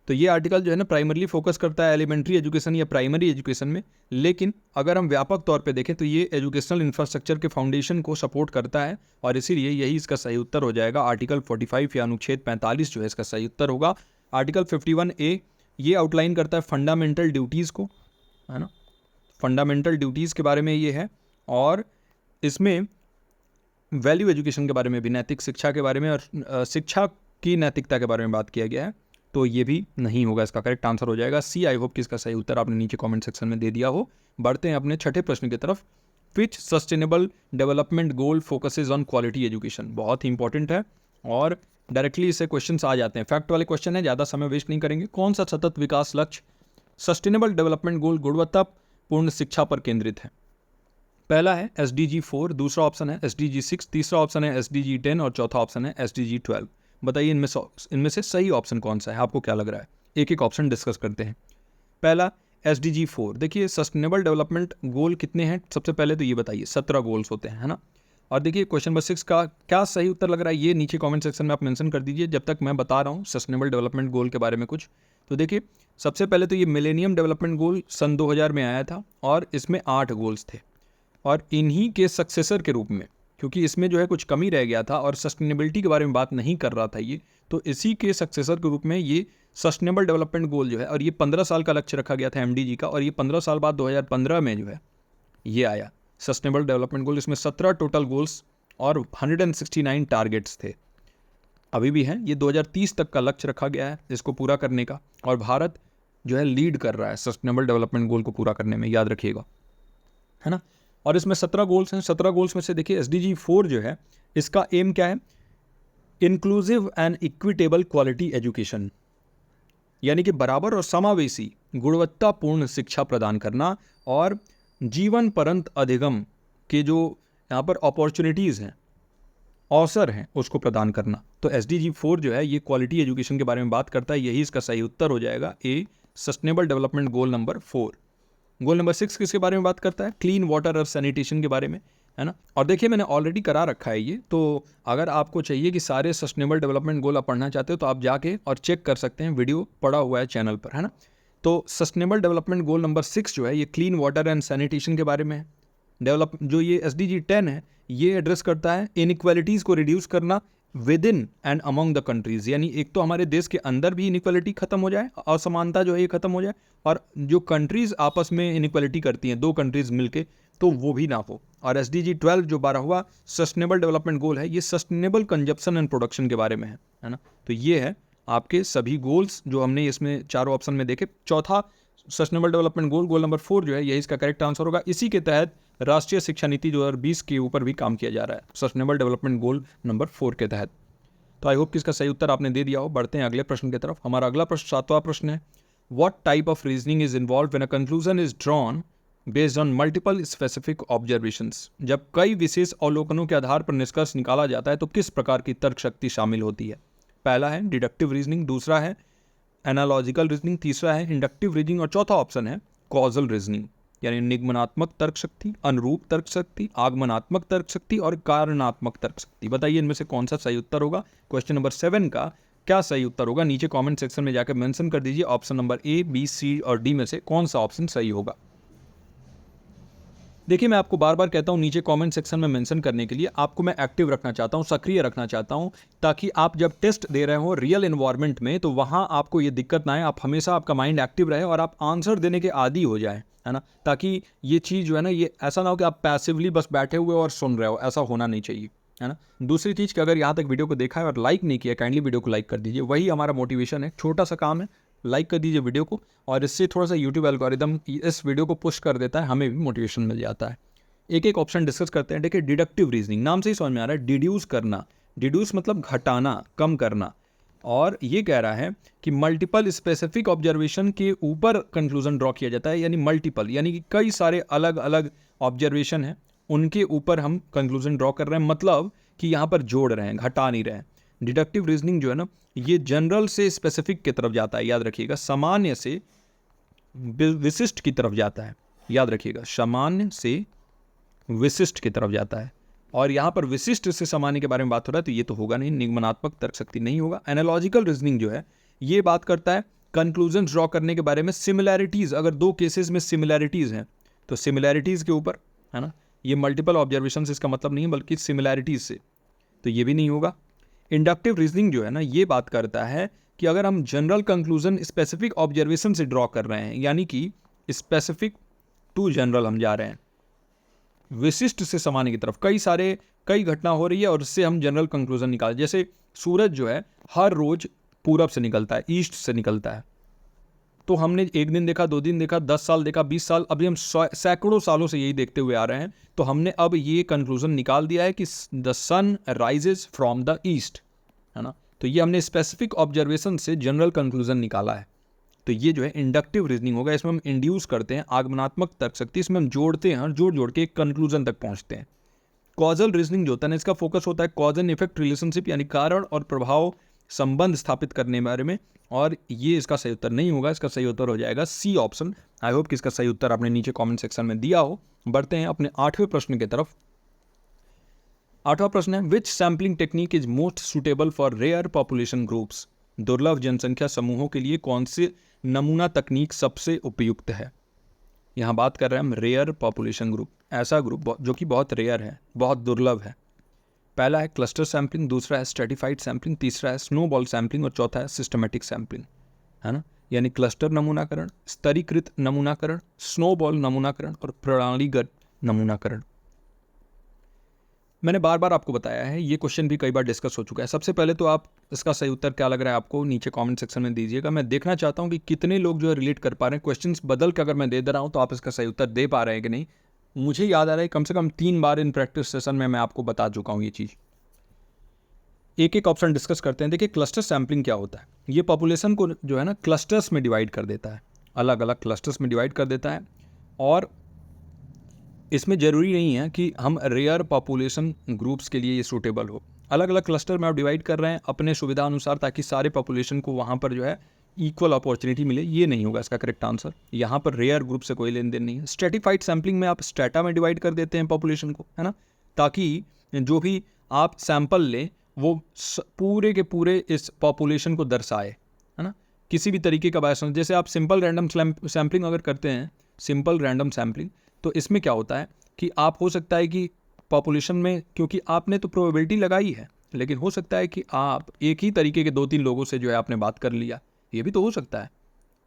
तो ये आर्टिकल जो है ना प्राइमरली फोकस करता है एलिमेंट्री एजुकेशन या प्राइमरी एजुकेशन में, लेकिन अगर हम व्यापक तौर पे देखें तो ये एजुकेशनल इंफ्रास्ट्रक्चर के फाउंडेशन को सपोर्ट करता है, और इसीलिए यही इसका सही उत्तर हो जाएगा। आर्टिकल 45 या अनुच्छेद 45 जो है इसका सही उत्तर होगा। आर्टिकल 51A ये आउटलाइन करता है फंडामेंटल ड्यूटीज़ को, है ना, फंडामेंटल ड्यूटीज़ के बारे में ये है, और इसमें वैल्यू एजुकेशन के बारे में भी, नैतिक शिक्षा के बारे में और शिक्षा की नैतिकता के बारे में बात किया गया है, तो ये भी नहीं होगा, इसका करेक्ट आंसर हो जाएगा सी। आई होप कि इसका सही उत्तर आपने नीचे कमेंट सेक्शन में दे दिया हो। बढ़ते हैं अपने छठे प्रश्न की तरफ। Which sustainable development goal focuses on quality education, बहुत ही इंपॉर्टेंट है और डायरेक्टली इससे क्वेश्चंस आ जाते हैं, फैक्ट वाले क्वेश्चन है, ज़्यादा समय वेस्ट नहीं करेंगे। कौन सा सतत विकास लक्ष्य सस्टेनेबल डेवलपमेंट गोल गुणवत्तापूर्ण शिक्षा पर केंद्रित है? पहला है SDG 4, दूसरा ऑप्शन है SDG 6, तीसरा ऑप्शन है SDG 10 और चौथा ऑप्शन है SDG 12। बताइए इनमें से सही ऑप्शन कौन सा है, आपको क्या लग रहा है? एक एक ऑप्शन डिस्कस करते हैं। पहला SDG 4, देखिए सस्टेनेबल डेवलपमेंट गोल कितने हैं सबसे पहले तो ये बताइए। 17 गोल्स होते हैं, है ना। और देखिए क्वेश्चन नंबर 6 का क्या सही उत्तर लग रहा है ये नीचे कमेंट सेक्शन में आप मेंशन कर दीजिए जब तक मैं बता रहा हूँ सस्टेनेबल डेवलपमेंट गोल के बारे में कुछ। तो देखिए सबसे पहले तो ये मिलेनियम डेवलपमेंट गोल सन 2000 में आया था और इसमें 8 गोल्स थे, और इन्हीं के सक्सेसर के रूप में, क्योंकि इसमें जो है कुछ कमी रह गया था और सस्टेनेबिलिटी के बारे में बात नहीं कर रहा था ये, तो इसी के सक्सेसर के रूप में ये सस्टेनेबल डेवलपमेंट गोल जो है, और ये 15 साल का लक्ष्य रखा गया था MDG का, और ये 15 साल बाद 2015 में जो है ये आया सस्टेनेबल डेवलपमेंट गोल। इसमें 17 टोटल गोल्स और 169 टारगेट्स थे, अभी भी हैं। ये 2030 तक का लक्ष्य रखा गया है इसको पूरा करने का, और भारत जो है लीड कर रहा है सस्टेनेबल डेवलपमेंट गोल को पूरा करने में, याद रखिएगा, है ना। और इसमें 17 गोल्स हैं। 17 गोल्स में से देखिए SDG 4 जो है इसका एम क्या है? Inclusive and equitable quality education, यानी कि बराबर और समावेशी गुणवत्तापूर्ण शिक्षा प्रदान करना, और जीवन पर्यंत अधिगम के जो यहाँ पर अपॉर्चुनिटीज़ हैं, अवसर हैं, उसको प्रदान करना। तो SDG 4 जो है ये क्वालिटी एजुकेशन के बारे में बात करता है, यही इसका सही उत्तर हो जाएगा A, sustainable development goal number 4। Goal number 6 किसके बारे में बात करता है? क्लीन वाटर और सैनिटेशन के बारे में, है ना। और देखिए मैंने ऑलरेडी करा रखा है ये, तो अगर आपको चाहिए कि सारे सस्टेनेबल डेवलपमेंट गोल आप पढ़ना चाहते हो तो आप जाके और चेक कर सकते हैं, वीडियो पड़ा हुआ है चैनल पर, है ना। तो सस्टेनेबल डेवलपमेंट गोल नंबर 6 जो है ये क्लीन वाटर एंड सैनिटेशन के बारे में है। जो ये SDG 10 है ये एड्रेस करता है इनइक्वालिटीज़ को रिड्यूस करना with in and among the countries, यानी एक तो हमारे देश के अंदर भी इनइक्वालिटी खत्म हो जाए, असमानता जो है ये खत्म हो जाए, और जो कंट्रीज़ आपस में इनइक्वालिटी करती हैं, 2 कंट्रीज़ मिलके, तो वो भी ना हो। और SDG 12 जो 12वां सस्टेनेबल डेवलपमेंट गोल है ये सस्टेनेबल कंजप्शन एंड प्रोडक्शन के बारे में है ना। तो ये है आपके सभी गोल्स जो हमने इसमें चारों ऑप्शन में देखे। चौथा सस्टेनेबल डेवलपमेंट गोल, गोल नंबर 4 जो है यही इसका करेक्ट आंसर होगा। इसी के तहत राष्ट्रीय शिक्षा नीति 2020 के ऊपर भी काम किया जा रहा है, सस्टेनेबल डेवलपमेंट गोल नंबर 4 के तहत। तो आई होप कि इसका सही उत्तर आपने दे दिया हो। बढ़ते हैं अगले प्रश्न की तरफ। हमारा अगला प्रश्न 7वां प्रश्न है, what type of reasoning is involve when a conclusion is drawn based on multiple specific observations, जब कई विशेष अवलोकनों के आधार पर निष्कर्ष निकाला जाता है तो किस प्रकार की तर्क शक्ति शामिल होती है? पहला है डिडक्टिव रीजनिंग, दूसरा है एनालॉजिकल रीजनिंग, तीसरा है इंडक्टिव रीजनिंग, और चौथा ऑप्शन है कॉजल रीजनिंग, यानी निगमनात्मक तर्क शक्ति, अनुरूप तर्क शक्ति, आगमनात्मक तर्क शक्ति और कारणात्मक तर्क शक्ति। बताइए इनमें से कौन सा सही उत्तर होगा? क्वेश्चन नंबर 7 का क्या सही उत्तर होगा नीचे कमेंट सेक्शन में जाकर मेंशन कर दीजिए। ऑप्शन नंबर ए, बी, सी और डी में से कौन सा ऑप्शन सही होगा। देखिए, मैं आपको बार बार कहता हूँ नीचे कमेंट सेक्शन में मेंशन करने के लिए। आपको मैं एक्टिव रखना चाहता हूँ, सक्रिय रखना चाहता हूँ, ताकि आप जब टेस्ट दे रहे हो रियल एनवायरनमेंट में तो वहाँ आपको ये दिक्कत ना आए। आप हमेशा, आपका माइंड एक्टिव रहे और आप आंसर देने के आदी हो जाए, है ना। ताकि ये चीज़ जो है ना, ये ऐसा ना हो कि आप पैसिवली बस बैठे हुए और सुन रहे हो, ऐसा होना नहीं चाहिए, है ना। दूसरी चीज़ कि अगर यहाँ तक वीडियो को देखा है और लाइक नहीं किया, काइंडली वीडियो को लाइक कर दीजिए। वही हमारा मोटिवेशन है, छोटा सा काम है, लाइक कर दीजिए वीडियो को, और इससे थोड़ा सा यूट्यूब एल्गोरिदम इस वीडियो को पुश कर देता है, हमें भी मोटिवेशन मिल जाता है। एक एक ऑप्शन डिस्कस करते हैं। देखिए, डिडक्टिव रीजनिंग, नाम से ही समझ में आ रहा है, डिड्यूस करना। डिड्यूस मतलब घटाना, कम करना। और ये कह रहा है कि मल्टीपल स्पेसिफिक ऑब्जर्वेशन के ऊपर कंक्लूजन ड्रॉ किया जाता है, यानी मल्टीपल, यानी कि कई सारे अलग अलग ऑब्जर्वेशन हैं, उनके ऊपर हम कंक्लूजन ड्रॉ कर रहे हैं, मतलब कि यहाँ पर जोड़ रहे हैं, घटा नहीं रहे हैं। डिडक्टिव रीजनिंग जो है ना, ये जनरल से स्पेसिफिक की तरफ जाता है, याद रखिएगा। सामान्य से विशिष्ट की तरफ जाता है, याद रखिएगा। सामान्य से विशिष्ट की तरफ जाता है, और यहाँ पर विशिष्ट से सामान्य के बारे में बात हो रहा है, तो ये तो होगा नहीं, निगमनात्मक तर्क शक्ति नहीं होगा। एनालॉजिकल रीजनिंग जो है, ये बात करता है कंक्लूजन ड्रॉ करने के बारे में। सिमिलैरिटीज़, अगर दो केसेस में सिमिलैरिटीज़ हैं तो सिमिलैरिटीज़ के ऊपर, है ना। ये मल्टीपल ऑब्जर्वेशन इसका मतलब नहीं है, बल्कि सिमिलैरिटीज़ से, तो ये भी नहीं होगा। इंडक्टिव रीजनिंग जो है ना, ये बात करता है कि अगर हम जनरल कंक्लूजन स्पेसिफिक ऑब्जर्वेशन से ड्रॉ कर रहे हैं, यानी कि स्पेसिफिक टू जनरल हम जा रहे हैं, विशिष्ट से सामान्य की तरफ, कई घटना हो रही है और उससे हम जनरल कंक्लूजन निकाल। जैसे सूरज जो है हर रोज पूरब से निकलता है, ईस्ट से निकलता है, तो हमने एक दिन देखा, 2 दिन देखा, 10 साल देखा, 20 साल, अभी हम सैकड़ों सालों से यही देखते हुए आ रहे हैं, तो हमने अब ये कंक्लूजन निकाल दिया है कि the sun rises from the east, है ना। तो ये हमने स्पेसिफिक ऑब्जर्वेशन से जनरल कंक्लूजन निकाला है, तो ये जो है इंडक्टिव रीजनिंग होगा। इसमें हम इंड्यूस करते हैं आगमनात्मक तर्क शक्ति, इसमें हम जोड़ते हैं और जोड़ के एक कंक्लूजन तक पहुंचते हैं। कॉजल रीजनिंग जो होता है ना, इसका फोकस होता है कॉज एंड इफेक्ट रिलेशनशिप, यानी कारण और प्रभाव संबंध स्थापित करने के बारे में, और ये इसका सही उत्तर नहीं होगा। इसका सही उत्तर हो जाएगा सी ऑप्शन। आई होप कि इसका सही उत्तर आपने नीचे कॉमेंट सेक्शन में दिया हो। बढ़ते हैं अपने 8वें प्रश्न की तरफ। 8वां प्रश्न है, which sampling technique is most suitable for rare population groups. दुर्लभ जनसंख्या समूहों के लिए कौन से नमूना तकनीक सबसे उपयुक्त है। यहाँ बात कर रहे हैं हम रेयर पॉपुलेशन ग्रुप, ऐसा ग्रुप जो कि बहुत रेयर है, बहुत दुर्लभ है। पहला है क्लस्टर सैम्पलिंग, दूसरा है स्ट्रेटिफाइड सैम्पलिंग, तीसरा है स्नोबॉल सैम्पलिंग और चौथा है सिस्टमेटिक सैम्पलिंग, है ना। यानी क्लस्टर नमूनाकरण, स्तरीकृत नमूनाकरण, स्नोबॉल नमूनाकरण और प्रणालीगत नमूनाकरण। मैंने बार बार आपको बताया है, ये क्वेश्चन भी कई बार डिस्कस हो चुका है। सबसे पहले तो आप इसका सही उत्तर क्या लग रहा है आपको नीचे कमेंट सेक्शन में दीजिएगा। मैं देखना चाहता हूँ कि कितने लोग जो है रिलेट कर पा रहे हैं। क्वेश्चंस बदल के अगर मैं दे रहा हूँ तो आप इसका सही उत्तर दे पा रहे हैं कि नहीं। मुझे याद आ रहा है कम से कम 3 बार इन प्रैक्टिस सेशन में मैं आपको बता चुका हूँ ये चीज़। एक एक ऑप्शन डिस्कस करते हैं। देखिए, क्लस्टर सैम्पलिंग क्या होता है। ये पॉपुलेशन को जो है ना क्लस्टर्स में डिवाइड कर देता है, अलग अलग क्लस्टर्स में डिवाइड कर देता है, और इसमें ज़रूरी नहीं है कि हम रेयर पॉपुलेशन ग्रुप्स के लिए ये सूटेबल हो। अलग अलग क्लस्टर में आप डिवाइड कर रहे हैं अपने सुविधा अनुसार, ताकि सारे पॉपुलेशन को वहाँ पर जो है इक्वल अपॉर्चुनिटी मिले। ये नहीं होगा इसका करेक्ट आंसर। यहाँ पर रेयर ग्रुप से कोई लेन देन नहीं है। स्ट्रेटिफाइड सैम्पलिंग में आप स्ट्रेटा में डिवाइड कर देते हैं पॉपुलेशन को, है ना, ताकि जो भी आप सैंपल लें वो पूरे के पूरे इस पॉपुलेशन को दर्शाए, है ना। किसी भी तरीके का बायस, जैसे आप सिंपल रैंडम सैम्पलिंग अगर करते हैं, सिंपल रैंडम सैम्पलिंग, तो इसमें क्या होता है कि आप हो सकता है कि पॉपुलेशन में, क्योंकि आपने तो प्रोबेबिलिटी लगाई है, लेकिन हो सकता है कि आप एक ही तरीके के 2-3 लोगों से जो है आपने बात कर लिया, ये भी तो हो सकता है।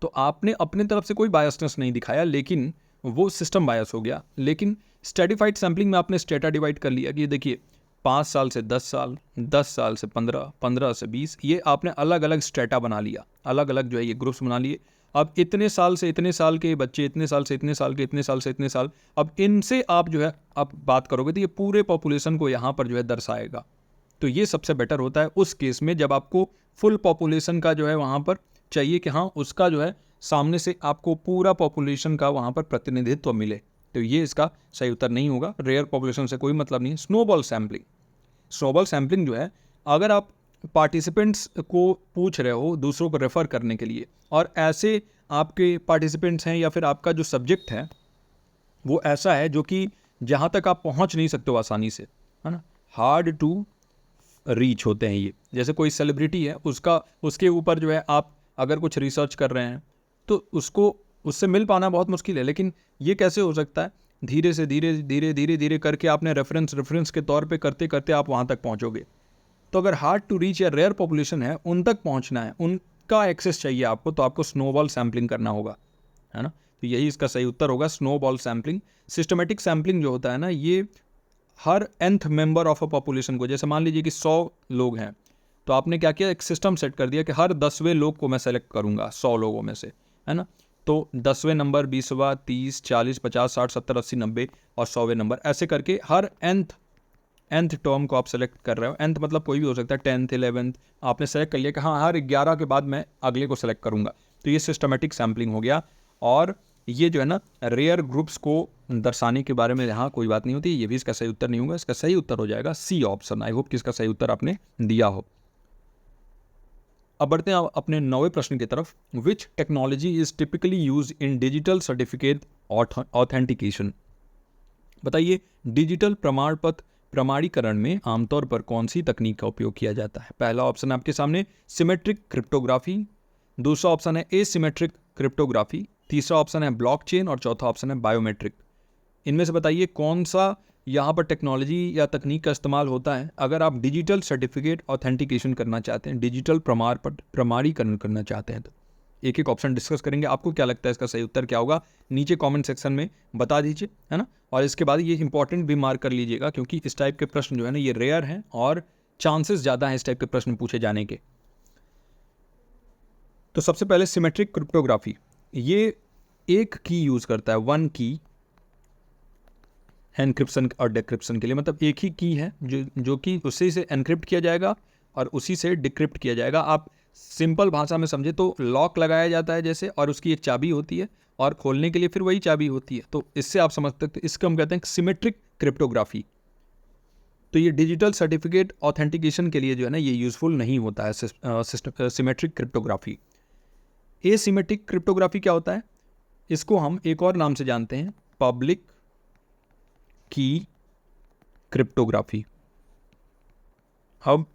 तो आपने अपने तरफ से कोई बायसनेस नहीं दिखाया, लेकिन वो सिस्टम बायस हो गया। लेकिन स्ट्रेटिफाइड सैम्पलिंग में आपने स्टेटा डिवाइड कर लिया कि ये देखिए 5 साल से 10 साल, 10 साल से 15, 15 से 20, ये आपने अलग अलग स्टेटा बना लिया, अलग अलग जो है ये ग्रुप्स बना लिए। अब इतने साल से इतने साल के बच्चे, इतने साल से इतने साल के, इतने साल से इतने साल, अब इनसे आप जो है आप बात करोगे तो ये पूरे पॉपुलेशन को यहाँ पर जो है दर्शाएगा। तो ये सबसे बेटर होता है उस केस में जब आपको फुल पॉपुलेशन का जो है वहाँ पर चाहिए कि हाँ उसका जो है सामने से आपको पूरा पॉपुलेशन का वहाँ पर प्रतिनिधित्व मिले। तो ये इसका सही उत्तर नहीं होगा। रेयर पॉपुलेशन से कोई मतलब नहीं है। स्नोबॉल सैम्पलिंग, स्नोबॉल सैम्पलिंग जो है, अगर आप पार्टिसिपेंट्स को पूछ रहे हो दूसरों को रेफ़र करने के लिए, और ऐसे आपके पार्टिसिपेंट्स हैं या फिर आपका जो सब्जेक्ट है वो ऐसा है जो कि जहाँ तक आप पहुँच नहीं सकते हो आसानी से, है ना, हार्ड टू रीच होते हैं ये। जैसे कोई सेलिब्रिटी है, उसके ऊपर जो है आप अगर कुछ रिसर्च कर रहे हैं तो उससे मिल पाना बहुत मुश्किल है, लेकिन ये कैसे हो सकता है, धीरे से धीरे करके आपने रेफरेंस के तौर पे करते करते आप वहाँ तक पहुँचोगे। तो अगर हार्ड टू रीच या रेयर पॉपुलेशन है, उन तक पहुँचना है, उनका एक्सेस चाहिए आपको, तो आपको स्नोबॉल सैम्पलिंग करना होगा, है ना। तो यही इसका सही उत्तर होगा, स्नोबॉल सैम्पलिंग। सिस्टमेटिक सैम्पलिंग जो होता है ना, ये हर nth member of a population को, जैसे मान लीजिए कि 100 लोग हैं, तो आपने क्या किया, एक सिस्टम सेट कर दिया कि हर 10वें लोग को मैं सेलेक्ट करूंगा 100 लोगों में से, है ना। तो 10वें नंबर, 20वां, 30, 40, 50, 60, 70, 80, 90 और 100वें नंबर, ऐसे करके हर nth टर्म को आप सेलेक्ट कर रहे हो। nth मतलब कोई भी हो सकता है, 10th 11th, आपने सेलेक्ट कर लिया कि हाँ हर 11 के बाद मैं अगले को सेलेक्ट करूंगा। तो ये सिस्टमेटिक सैम्पलिंग हो गया। और ये जो है ना, रेयर ग्रुप्स को दर्शाने के बारे में यहाँ कोई बात नहीं होती, ये भी इसका सही उत्तर नहीं होगा। इसका सही उत्तर हो जाएगा सी ऑप्शन। आई होप कि इसका सही उत्तर आपने दिया हो। अब बढ़ते हैं अपने 9वें प्रश्न की तरफ। विच technology is typically use in digital certificate authentication. बताइए, डिजिटल प्रमाण पत्र प्रमाणीकरण में आमतौर पर कौन सी तकनीक का उपयोग किया जाता है। पहला ऑप्शन आपके सामने सिमेट्रिक क्रिप्टोग्राफी, दूसरा ऑप्शन है एसिमेट्रिक क्रिप्टोग्राफी, तीसरा ऑप्शन है ब्लॉकचेन और चौथा ऑप्शन है बायोमेट्रिक। इनमें से बताइए कौन सा यहाँ पर टेक्नोलॉजी या तकनीक का इस्तेमाल होता है अगर आप डिजिटल सर्टिफिकेट ऑथेंटिकेशन करना चाहते हैं, डिजिटल प्रमाण पत्र प्रमाणीकरण करना चाहते हैं। तो एक एक ऑप्शन डिस्कस करेंगे। आपको क्या लगता है इसका सही उत्तर क्या होगा, नीचे कमेंट सेक्शन में बता दीजिए, है ना। और इसके बाद ये इंपॉर्टेंट भी मार्क कर लीजिएगा, क्योंकि इस टाइप के प्रश्न जो है ना, ये रेयर हैं और चांसेस ज़्यादा हैं इस टाइप के प्रश्न पूछे जाने के। तो सबसे पहले सिमेट्रिक क्रिप्टोग्राफी, ये एक की यूज़ करता है, वन की एनक्रिप्शन और डिक्रिप्शन के लिए। मतलब एक ही की है जो कि उसी से एनक्रिप्ट किया जाएगा और उसी से डिक्रिप्ट किया जाएगा। आप सिंपल भाषा में समझे तो लॉक लगाया जाता है जैसे, और उसकी एक चाबी होती है और खोलने के लिए फिर वही चाबी होती है। तो इससे आप समझ सकते, इसको हम कहते हैं सिमेट्रिक क्रिप्टोग्राफी। तो ये डिजिटल सर्टिफिकेट ऑथेंटिकेशन के लिए जो है ना, ये यूज़फुल नहीं होता है सिमेट्रिक क्रिप्टोग्राफी। एसिमेट्रिक क्रिप्टोग्राफी क्या होता है, इसको हम एक और नाम से जानते हैं, पब्लिक की क्रिप्टोग्राफी। अब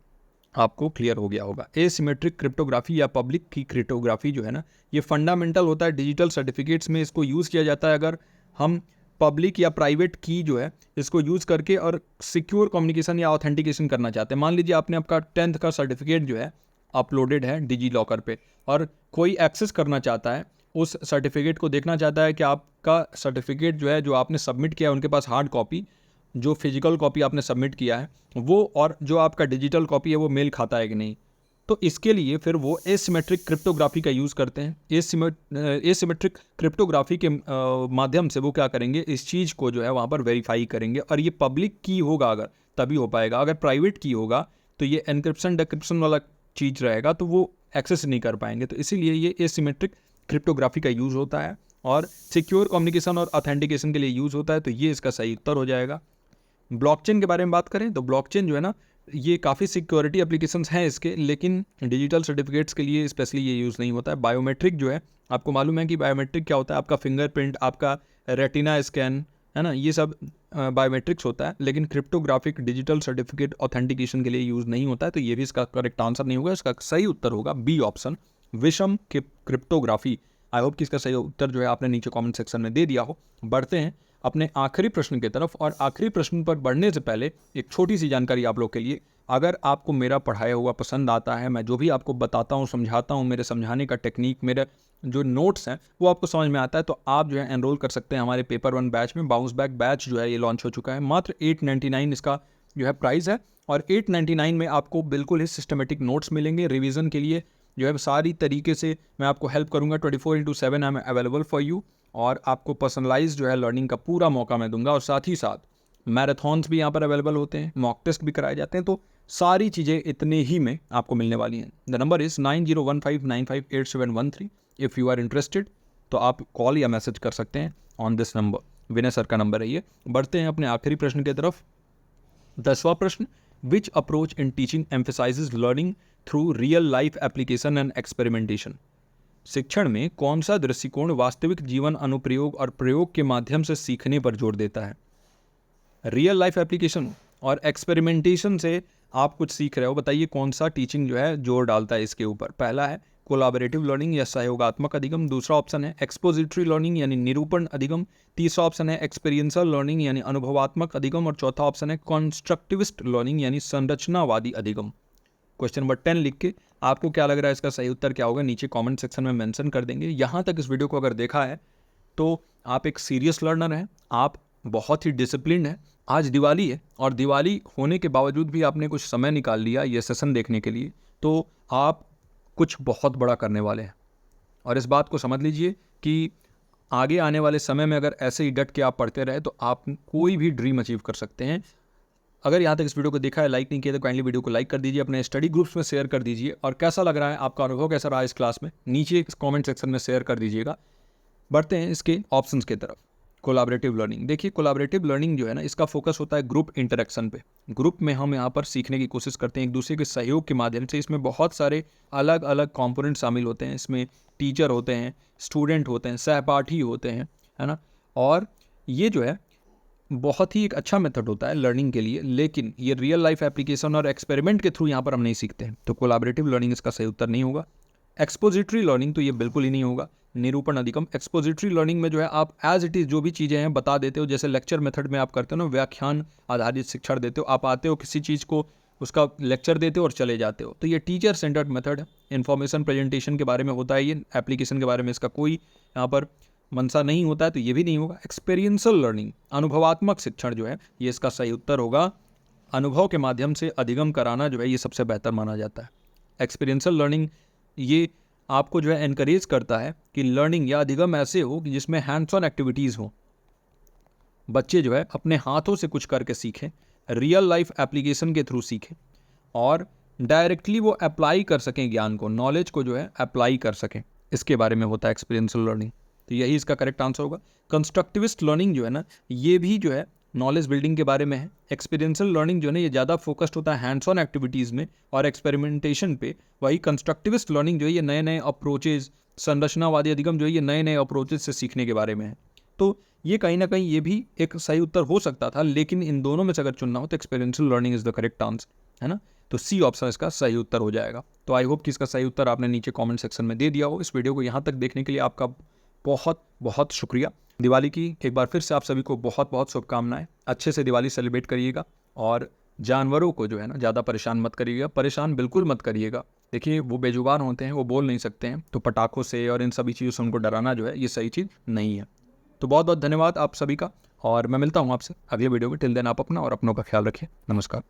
आपको क्लियर हो गया होगा, एसिमेट्रिक क्रिप्टोग्राफी या पब्लिक की क्रिप्टोग्राफी जो है ना, ये फंडामेंटल होता है डिजिटल सर्टिफिकेट्स में। इसको यूज़ किया जाता है अगर हम पब्लिक या प्राइवेट की जो है इसको यूज़ करके और सिक्योर कम्युनिकेशन या ऑथेंटिकेशन करना चाहते हैं। मान लीजिए आपने आपका 10th का सर्टिफिकेट जो है अपलोडेड है डिजी लॉकर पे, और कोई एक्सेस करना चाहता है, उस सर्टिफिकेट को देखना चाहता है कि आपका सर्टिफिकेट जो है, जो आपने सबमिट किया है, उनके पास हार्ड कॉपी, जो फिजिकल कॉपी आपने सबमिट किया है वो, और जो आपका डिजिटल कॉपी है वो मेल खाता है कि नहीं। तो इसके लिए फिर वो एसिमेट्रिक क्रिप्टोग्राफी का यूज़ करते हैं। एसिमेट्रिक क्रिप्टोग्राफी के माध्यम से वो क्या करेंगे, इस चीज़ को जो है वहाँ पर वेरीफाई करेंगे। और ये पब्लिक की होगा अगर, तभी हो पाएगा। अगर प्राइवेट की होगा तो ये एनक्रिप्शन डिक्रिप्शन वाला चीज़ रहेगा, तो वो एक्सेस नहीं कर पाएंगे। तो इसीलिए ये एसिमेट्रिक क्रिप्टोग्राफी का यूज़ होता है और सिक्योर कम्युनिकेशन और ऑथेंटिकेशन के लिए यूज़ होता है। तो ये इसका सही उत्तर हो जाएगा। ब्लॉकचेन के बारे में बात करें तो ब्लॉकचेन जो है ना, ये काफ़ी सिक्योरिटी एप्लीकेशंस हैं इसके, लेकिन डिजिटल सर्टिफिकेट्स के लिए स्पेशली ये यूज़ नहीं होता है। बायोमेट्रिक जो है, आपको मालूम है कि बायोमेट्रिक क्या होता है, आपका फिंगरप्रिंट, आपका रेटिना स्कैन, है ना, ये सब बायोमेट्रिक्स होता है। लेकिन क्रिप्टोग्राफिक डिजिटल सर्टिफिकेट ऑथेंटिकेशन के लिए यूज़ नहीं होता है। तो ये भी इसका करेक्ट आंसर नहीं होगा। इसका सही उत्तर होगा बी ऑप्शन, विषम क्रिप्टोग्राफी। आई होप कि इसका सही उत्तर जो है आपने नीचे कमेंट सेक्शन में दे दिया हो। बढ़ते हैं अपने आखिरी प्रश्न की तरफ, और आखिरी प्रश्न पर बढ़ने से पहले एक छोटी सी जानकारी आप लोग के लिए। अगर आपको मेरा पढ़ाया हुआ पसंद आता है, मैं जो भी आपको बताता हूँ, समझाता हूँ, मेरे समझाने का टेक्निक, मेरे जो नोट्स हैं वो आपको समझ में आता है, तो आप जो है एनरोल कर सकते हैं हमारे पेपर 1 बैच में। बाउंस बैक बैच जो है ये लॉन्च हो चुका है। मात्र 899 इसका जो है प्राइस है, और 899 में आपको बिल्कुल ही सिस्टमेटिक नोट्स मिलेंगे। रिवीजन के लिए जो है सारी तरीके से मैं आपको हेल्प करूँगा। 24/7 I am available for you, और आपको पर्सनलाइज जो है लर्निंग का पूरा मौका मैं दूंगा। और साथ ही साथ मैराथॉन्स भी यहाँ पर अवेलेबल होते हैं, मॉक टेस्ट भी कराए जाते हैं। तो सारी चीज़ें इतने ही में आपको मिलने वाली हैं। The number is 9015958713। If you are interested तो आप कॉल या मैसेज कर सकते हैं on this number. Vinay sir का नंबर है ये। बढ़ते हैं अपने आखिरी प्रश्न की तरफ। 10वां प्रश्न, which approach in teaching emphasises learning through real life application and experimentation. शिक्षण में कौन सा दृष्टिकोण वास्तविक जीवन अनुप्रयोग और प्रयोग के माध्यम से सीखने पर जोर देता है। रियल लाइफ एप्लीकेशन और एक्सपेरिमेंटेशन से आप कुछ सीख रहे हो, बताइए कौन सा टीचिंग जो है जोर डालता है इसके ऊपर। पहला है कोलाबरेटिव लर्निंग या सहयोगात्मक अधिगम, दूसरा ऑप्शन है एक्सपोजिटरी लर्निंग यानी निरूपण अधिगम, तीसरा ऑप्शन है एक्सपीरियंशियल लर्निंग यानी अनुभवात्मक अधिगम, और चौथा ऑप्शन है कॉन्स्ट्रक्टिविस्ट लर्निंग यानी संरचनावादी अधिगम। क्वेश्चन नंबर 10 लिख के आपको क्या लग रहा है इसका सही उत्तर क्या होगा नीचे कमेंट सेक्शन में मेंशन कर देंगे। यहाँ तक इस वीडियो को अगर देखा है तो आप एक सीरियस लर्नर हैं, आप बहुत ही डिसिप्लिन्ड हैं। आज दिवाली है और दिवाली होने के बावजूद भी आपने कुछ समय निकाल लिया ये सेशन देखने के लिए, तो आप कुछ बहुत बड़ा करने वाले हैं। और इस बात को समझ लीजिए कि आगे आने वाले समय में अगर ऐसे ही डट के आप पढ़ते रहे तो आप कोई भी ड्रीम अचीव कर सकते हैं। अगर यहाँ तक इस वीडियो को देखा है, लाइक नहीं किया तो काइंडली वीडियो को लाइक कर दीजिए, अपने स्टडी ग्रुप्स में शेयर कर दीजिए, और कैसा लग रहा है आपका अनुभव कैसा रहा इस क्लास में नीचे कमेंट सेक्शन में शेयर कर दीजिएगा। बढ़ते हैं इसके ऑप्शंस की तरफ। कोलैबोरेटिव लर्निंग, देखिए कोलैबोरेटिव लर्निंग जो है ना इसका फोकस होता है ग्रुप इंटरेक्शन पे। ग्रुप में हम यहाँ पर सीखने की कोशिश करते हैं एक दूसरे के सहयोग के माध्यम से। इसमें बहुत सारे अलग अलग कंपोनेंट शामिल होते हैं। इसमें टीचर होते हैं, स्टूडेंट होते हैं, सहपाठी होते हैं, है ना। और ये जो है बहुत ही एक अच्छा मेथड होता है लर्निंग के लिए, लेकिन ये रियल लाइफ एप्लीकेशन और एक्सपेरिमेंट के थ्रू यहाँ पर हम नहीं सीखते हैं, तो कोलैबोरेटिव लर्निंग इसका सही उत्तर नहीं होगा। एक्सपोजिटरी लर्निंग तो ये बिल्कुल ही नहीं होगा। निरूपण अधिगम, एक्सपोजिटरी लर्निंग में जो है आप एज इट इज़ जो भी चीज़ें हैं बता देते हो, जैसे लेक्चर मेथड में आप करते हो ना, व्याख्यान आधारित शिक्षण देते हो। आप आते हो किसी चीज़ को उसका लेक्चर देते हो और चले जाते हो, तो ये टीचर सेंटर्ड मेथड है। इन्फॉर्मेशन प्रेजेंटेशन के बारे में होता है, ये एप्लीकेशन के बारे में इसका कोई यहाँ पर मनसा नहीं होता है, तो ये भी नहीं होगा। एक्सपीरियंशियल लर्निंग, अनुभवात्मक शिक्षण जो है ये इसका सही उत्तर होगा। अनुभव के माध्यम से अधिगम कराना जो है ये सबसे बेहतर माना जाता है। एक्सपीरियंशियल लर्निंग ये आपको जो है एनकरेज करता है कि लर्निंग या अधिगम ऐसे हो कि जिसमें हैंड्स ऑन एक्टिविटीज़ हो, बच्चे जो है अपने हाथों से कुछ करके सीखें, रियल लाइफ एप्लीकेशन के थ्रू सीखें और डायरेक्टली वो अप्लाई कर सकें ज्ञान को, नॉलेज को जो है अप्लाई कर सकें। इसके बारे में होता है एक्सपीरियंशियल लर्निंग, तो यही इसका करेक्ट आंसर होगा। कंस्ट्रक्टिविस्ट लर्निंग जो है ना ये भी जो है नॉलेज बिल्डिंग के बारे में है। एक्सपीरियंशियल लर्निंग जो है ना ये ज़्यादा फोकस्ड होता है हैंड्स ऑन एक्टिविटीज़ में और एक्सपेरिमेंटेशन पे। वही कंस्ट्रक्टिविस्ट लर्निंग जो है ये नए नए अप्रोचेज, संरचनावादी अधिगम जो है ये नए नए अप्रोचेज से सीखने के बारे में है। तो ये कहीं ना कहीं ये भी एक सही उत्तर हो सकता था, लेकिन इन दोनों में से अगर चुनना हो तो experiential learning is the correct answer, है ना। तो सी ऑप्शन इसका सही उत्तर हो जाएगा। तो आई होप कि इसका सही उत्तर आपने नीचे कमेंट सेक्शन में दे दिया हो। इस वीडियो को यहाँ तक देखने के लिए आपका बहुत बहुत शुक्रिया। दिवाली की एक बार फिर से आप सभी को बहुत बहुत शुभकामनाएं। अच्छे से दिवाली सेलिब्रेट करिएगा और जानवरों को जो है ना ज़्यादा परेशान मत करिएगा, परेशान बिल्कुल मत करिएगा। देखिए वो बेजुबान होते हैं, वो बोल नहीं सकते हैं, तो पटाखों से और इन सभी चीज़ों से उनको डराना जो है ये सही चीज़ नहीं है। तो बहुत बहुत धन्यवाद आप सभी का, और मैं मिलता हूँ आपसे अगले वीडियो में। टिल देन आप अपना और अपनों का ख्याल रखिए। नमस्कार।